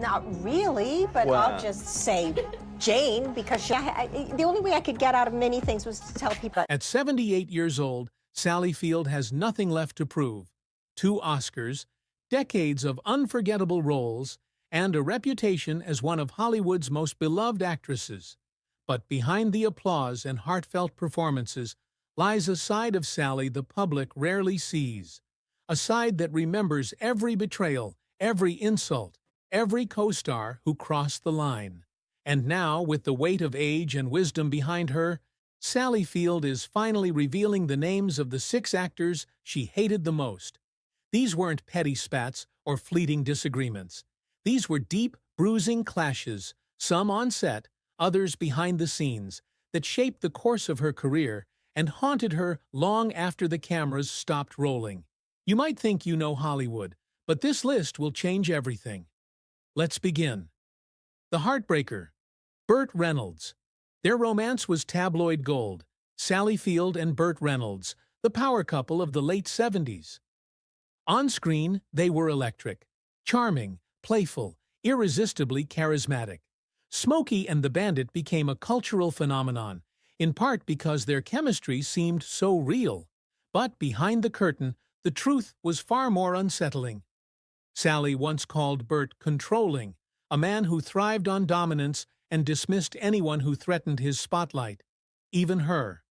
Not really, but I'll just say Jane, because the only way I could get out of many things was to tell people. At 78 years old, Sally Field has nothing left to prove. 2 Oscars, decades of unforgettable roles, and a reputation as one of Hollywood's most beloved actresses. But behind the applause and heartfelt performances lies a side of Sally the public rarely sees. A side that remembers every betrayal, every insult, every co-star who crossed the line. And now, with the weight of age and wisdom behind her, Sally Field is finally revealing the names of the 6 actors she hated the most. These weren't petty spats or fleeting disagreements. These were deep, bruising clashes, some on set, others behind the scenes, that shaped the course of her career and haunted her long after the cameras stopped rolling. You might think you know Hollywood, but this list will change everything. Let's begin. The Heartbreaker. Burt Reynolds. Their romance was tabloid gold. Sally Field and Burt Reynolds, the power couple of the late 70s. On screen, they were electric, charming, playful, irresistibly charismatic. Smokey and the Bandit became a cultural phenomenon, in part because their chemistry seemed so real. But behind the curtain, the truth was far more unsettling. Sally once called Burt controlling, a man who thrived on dominance and dismissed anyone who threatened his spotlight, even her.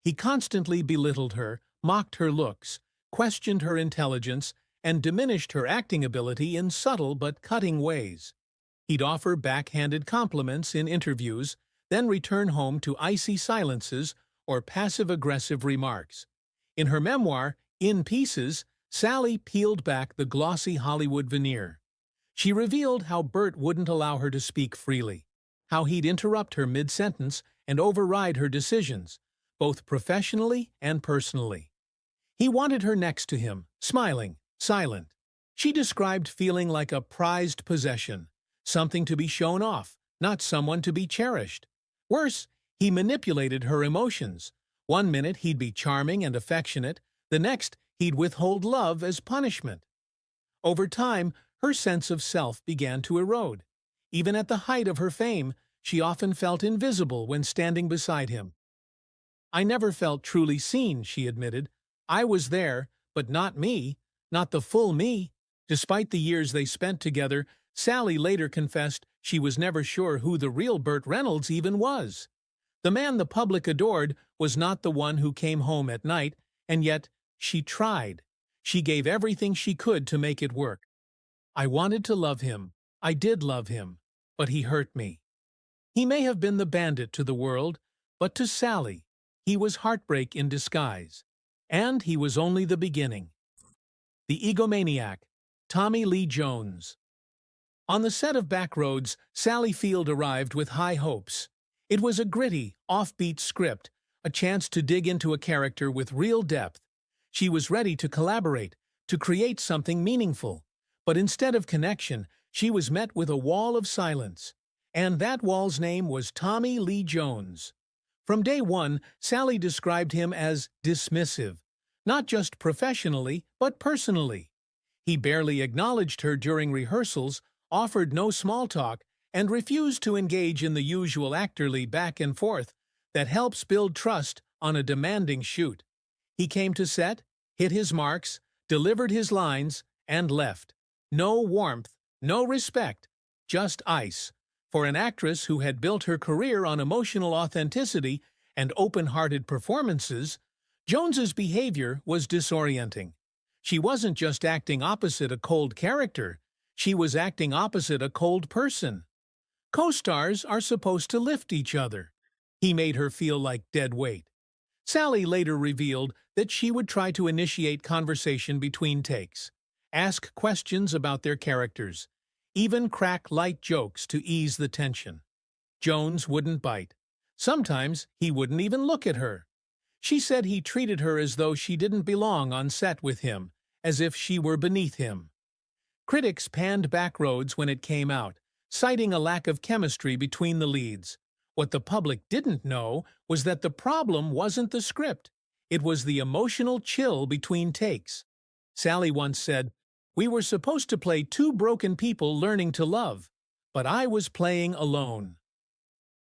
He constantly belittled her, mocked her looks, questioned her intelligence, and diminished her acting ability in subtle but cutting ways. He'd offer backhanded compliments in interviews, then return home to icy silences or passive-aggressive remarks. In her memoir, In Pieces, Sally peeled back the glossy Hollywood veneer. She revealed how Burt wouldn't allow her to speak freely, how he'd interrupt her mid-sentence and override her decisions, both professionally and personally. He wanted her next to him, smiling, silent. She described feeling like a prized possession, something to be shown off, not someone to be cherished. Worse, he manipulated her emotions. One minute he'd be charming and affectionate, the next he'd withhold love as punishment. Over time, her sense of self began to erode. Even at the height of her fame, she often felt invisible when standing beside him. "I never felt truly seen," she admitted. "I was there, but not me, not the full me." Despite the years they spent together, Sally later confessed she was never sure who the real Burt Reynolds even was. The man the public adored was not the one who came home at night, and yet she tried. She gave everything she could to make it work. "I wanted to love him. I did love him, but he hurt me." He may have been the bandit to the world, but to Sally, he was heartbreak in disguise. And he was only the beginning. The Egomaniac. Tommy Lee Jones. On the set of Backroads, Sally Field arrived with high hopes. It was a gritty, offbeat script, a chance to dig into a character with real depth. She was ready to collaborate, to create something meaningful. But instead of connection, she was met with a wall of silence. And that wall's name was Tommy Lee Jones. From day one, Sally described him as dismissive, not just professionally, but personally. He barely acknowledged her during rehearsals, offered no small talk, and refused to engage in the usual actorly back and forth that helps build trust on a demanding shoot. He came to set, hit his marks, delivered his lines, and left. No warmth, no respect, just ice. For an actress who had built her career on emotional authenticity and open-hearted performances, Jones's behavior was disorienting. She wasn't just acting opposite a cold character, she was acting opposite a cold person. Co-stars are supposed to lift each other. He made her feel like dead weight. Sally later revealed that she would try to initiate conversation between takes, ask questions about their characters, even crack light jokes to ease the tension. Jones wouldn't bite. Sometimes he wouldn't even look at her. She said he treated her as though she didn't belong on set with him, as if she were beneath him. Critics panned Backroads when it came out, citing a lack of chemistry between the leads. What the public didn't know was that the problem wasn't the script. It was the emotional chill between takes. Sally once said, "We were supposed to play 2 broken people learning to love. but I was playing alone."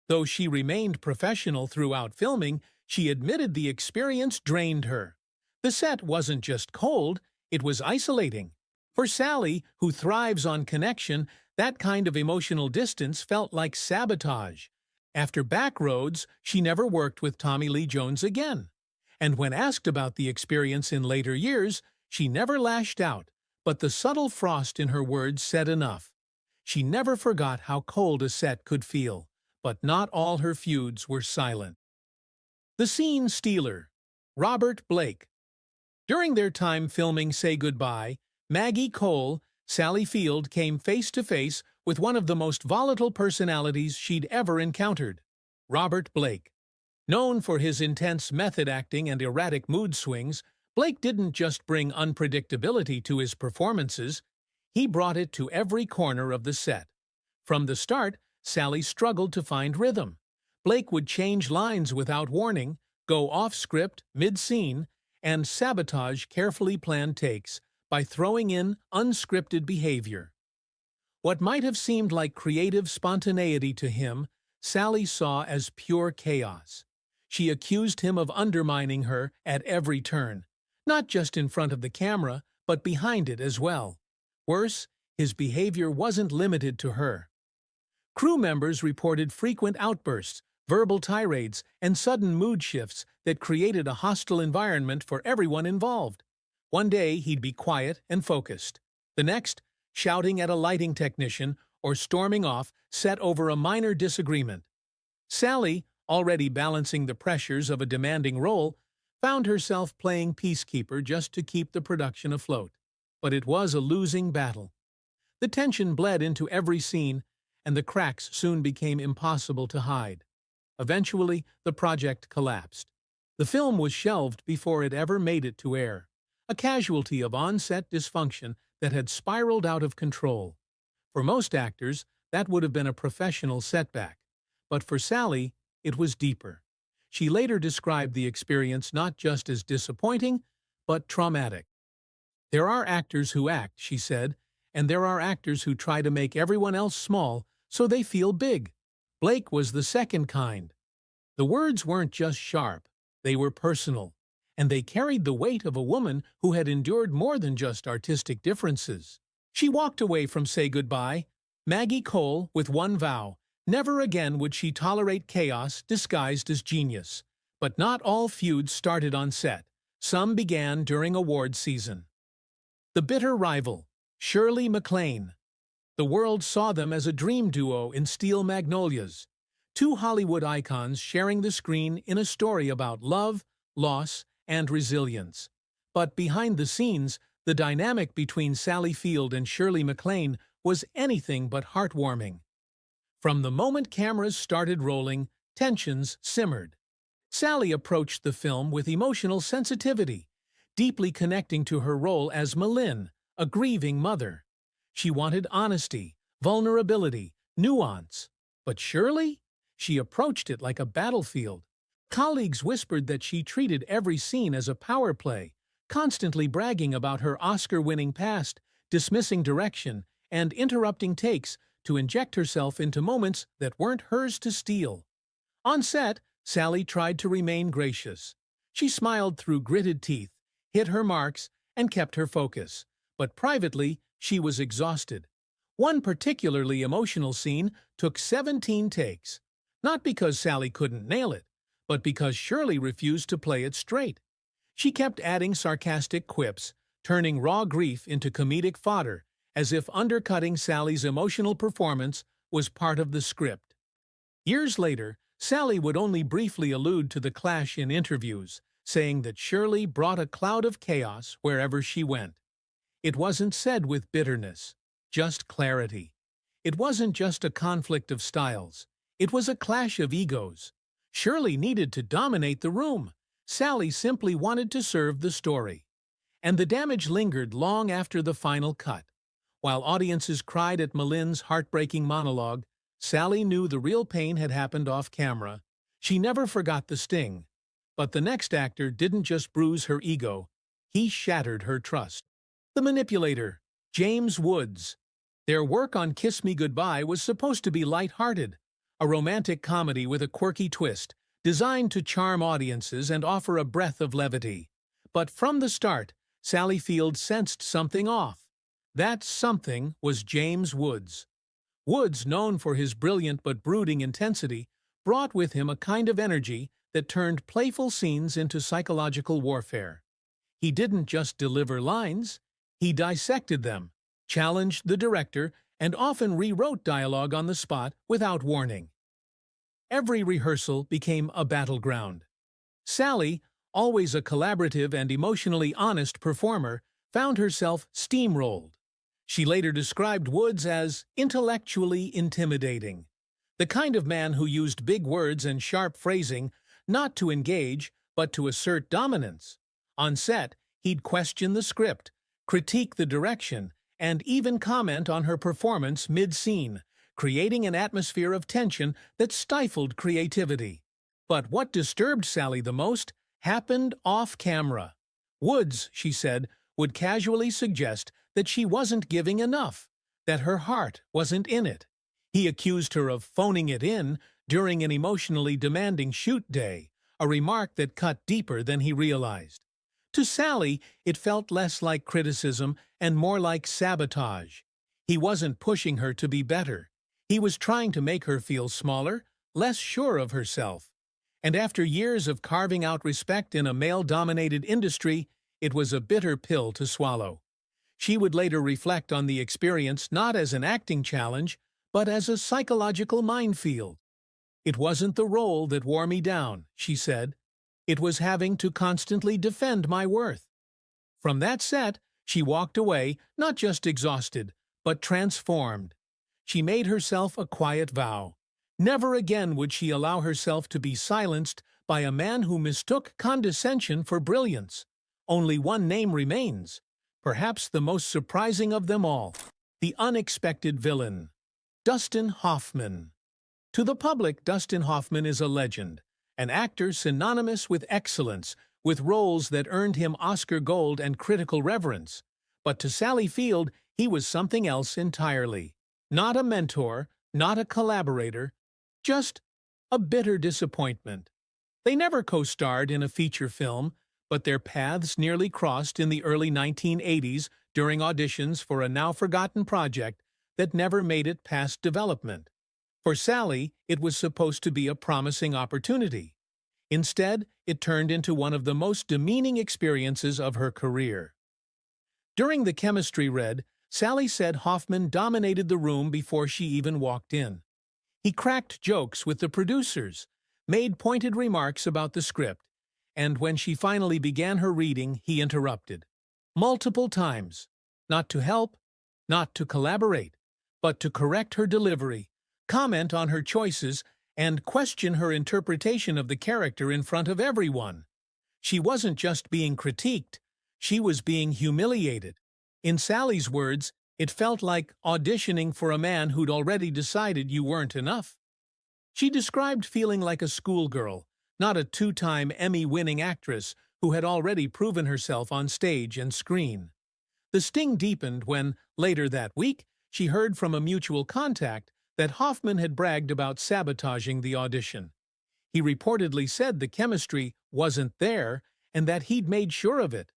Though she remained professional throughout filming, she admitted the experience drained her. The set wasn't just cold, it was isolating. For Sally, who thrives on connection, that kind of emotional distance felt like sabotage. After Backroads, she never worked with Tommy Lee Jones again. And when asked about the experience in later years, she never lashed out, but the subtle frost in her words said enough. She never forgot how cold a set could feel, but not all her feuds were silent. The Scene Stealer, Robert Blake. During their time filming Say Goodbye, Maggie Cole, Sally Field came face to face with one of the most volatile personalities she'd ever encountered, Robert Blake. Known for his intense method acting and erratic mood swings, Blake didn't just bring unpredictability to his performances, he brought it to every corner of the set. From the start, Sally struggled to find rhythm. Blake would change lines without warning, go off-script mid-scene, and sabotage carefully planned takes by throwing in unscripted behavior. What might have seemed like creative spontaneity to him, Sally saw as pure chaos. She accused him of undermining her at every turn, not just in front of the camera, but behind it as well. Worse, his behavior wasn't limited to her. Crew members reported frequent outbursts, verbal tirades, and sudden mood shifts that created a hostile environment for everyone involved. One day, he'd be quiet and focused. The next, shouting at a lighting technician or storming off set over a minor disagreement. Sally, already balancing the pressures of a demanding role, found herself playing peacekeeper just to keep the production afloat. But it was a losing battle. The tension bled into every scene, and the cracks soon became impossible to hide. Eventually, the project collapsed. The film was shelved before it ever made it to air, a casualty of on-set dysfunction that had spiraled out of control. For most actors, that would have been a professional setback. But for Sally, it was deeper. She later described the experience not just as disappointing, but traumatic. "There are actors who act," she said, "and there are actors who try to make everyone else small so they feel big. Blake was the second kind." The words weren't just sharp, they were personal, and they carried the weight of a woman who had endured more than just artistic differences. She walked away from Say Goodbye, Maggie Cole, with one vow: never again would she tolerate chaos disguised as genius. But not all feuds started on set. Some began during awards season. The bitter rival, Shirley MacLaine. The world saw them as a dream duo in Steel Magnolias, two Hollywood icons sharing the screen in a story about love, loss, and resilience. But behind the scenes, the dynamic between Sally Field and Shirley MacLaine was anything but heartwarming. From the moment cameras started rolling, tensions simmered. Sally approached the film with emotional sensitivity, deeply connecting to her role as Malin, a grieving mother. She wanted honesty, vulnerability, nuance. But Shirley? She approached it like a battlefield. Colleagues whispered that she treated every scene as a power play, constantly bragging about her Oscar-winning past, dismissing direction, and interrupting takes to inject herself into moments that weren't hers to steal. On set, Sally tried to remain gracious. She smiled through gritted teeth, hit her marks, and kept her focus. But privately, she was exhausted. One particularly emotional scene took 17 takes. Not because Sally couldn't nail it, but because Shirley refused to play it straight. She kept adding sarcastic quips, turning raw grief into comedic fodder, as if undercutting Sally's emotional performance was part of the script. Years later, Sally would only briefly allude to the clash in interviews, saying that Shirley brought a cloud of chaos wherever she went. It wasn't said with bitterness, just clarity. It wasn't just a conflict of styles. It was a clash of egos. Shirley needed to dominate the room. Sally simply wanted to serve the story. And the damage lingered long after the final cut. While audiences cried at Malin's heartbreaking monologue, Sally knew the real pain had happened off camera. She never forgot the sting. But the next actor didn't just bruise her ego, he shattered her trust. The Manipulator, James Woods. Their work on Kiss Me Goodbye was supposed to be light-hearted, a romantic comedy with a quirky twist, designed to charm audiences and offer a breath of levity. But from the start, Sally Field sensed something off. That something was James Woods. Woods, known for his brilliant but brooding intensity, brought with him a kind of energy that turned playful scenes into psychological warfare. He didn't just deliver lines, he dissected them, challenged the director, and often rewrote dialogue on the spot without warning. Every rehearsal became a battleground. Sally, always a collaborative and emotionally honest performer, found herself steamrolled. She later described Woods as intellectually intimidating, the kind of man who used big words and sharp phrasing not to engage, but to assert dominance. On set, he'd question the script, critique the direction, and even comment on her performance mid-scene, creating an atmosphere of tension that stifled creativity. But what disturbed Sally the most happened off-camera. Woods, she said, would casually suggest that she wasn't giving enough, that her heart wasn't in it. He accused her of phoning it in during an emotionally demanding shoot day, a remark that cut deeper than he realized. To Sally, it felt less like criticism and more like sabotage. He wasn't pushing her to be better. He was trying to make her feel smaller, less sure of herself. And after years of carving out respect in a male-dominated industry, it was a bitter pill to swallow. She would later reflect on the experience not as an acting challenge, but as a psychological minefield. "It wasn't the role that wore me down," she said. "It was having to constantly defend my worth." From that set, she walked away, not just exhausted, but transformed. She made herself a quiet vow. Never again would she allow herself to be silenced by a man who mistook condescension for brilliance. Only one name remains, perhaps the most surprising of them all, the unexpected villain, Dustin Hoffman. To the public, Dustin Hoffman is a legend, an actor synonymous with excellence, with roles that earned him Oscar gold and critical reverence. But to Sally Field, he was something else entirely. Not a mentor, not a collaborator, just a bitter disappointment. They never co-starred in a feature film, but their paths nearly crossed in the early 1980s during auditions for a now-forgotten project that never made it past development. For Sally, it was supposed to be a promising opportunity. Instead, it turned into one of the most demeaning experiences of her career. During the chemistry read, Sally said Hoffman dominated the room before she even walked in. He cracked jokes with the producers, made pointed remarks about the script, and when she finally began her reading, he interrupted. Multiple times. Not to help, not to collaborate, but to correct her delivery, comment on her choices, and question her interpretation of the character in front of everyone. She wasn't just being critiqued, she was being humiliated. In Sally's words, it felt like auditioning for a man who'd already decided you weren't enough. She described feeling like a schoolgirl, not a two-time Emmy-winning actress who had already proven herself on stage and screen. The sting deepened when, later that week, she heard from a mutual contact that Hoffman had bragged about sabotaging the audition. He reportedly said the chemistry wasn't there and that he'd made sure of it.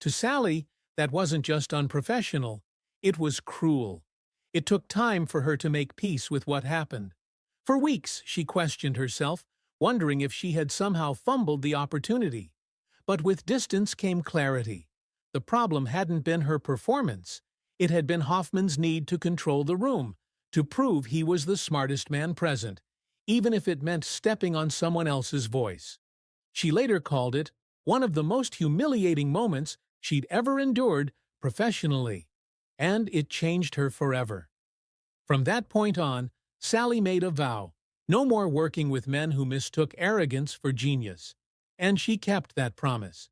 To Sally, that wasn't just unprofessional, it was cruel. It took time for her to make peace with what happened. For weeks, she questioned herself, wondering if she had somehow fumbled the opportunity. But with distance came clarity. The problem hadn't been her performance. It had been Hoffman's need to control the room, to prove he was the smartest man present, even if it meant stepping on someone else's voice. She later called it one of the most humiliating moments she'd ever endured professionally, and it changed her forever. From that point on, Sally made a vow, no more working with men who mistook arrogance for genius, and she kept that promise.